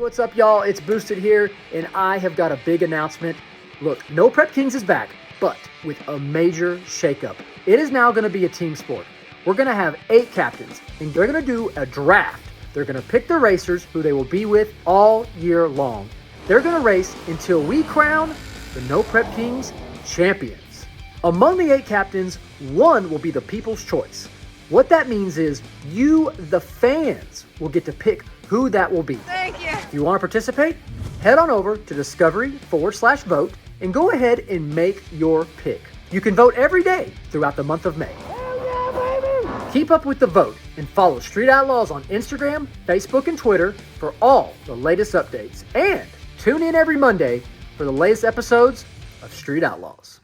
What's up, y'all? It's Boosted here, and I have got a big announcement. Look, No Prep Kings is back, but with a major shakeup. It is now going to be a team sport. We're going to have 8 captains, and they're going to do a draft. They're going to pick the racers who they will be with all year long. They're going to race until we crown the No Prep Kings champions. Among the 8 captains, 1 will be the people's choice. What that means is you, the fans, will get to pick who that will be. Thank you. If you want to participate, head on over to discovery.com/vote and go ahead and make your pick. You can vote every day throughout the month of May. Keep up with the vote and follow Street Outlaws on Instagram, Facebook, and Twitter for all the latest updates. And tune in every Monday for the latest episodes of Street Outlaws.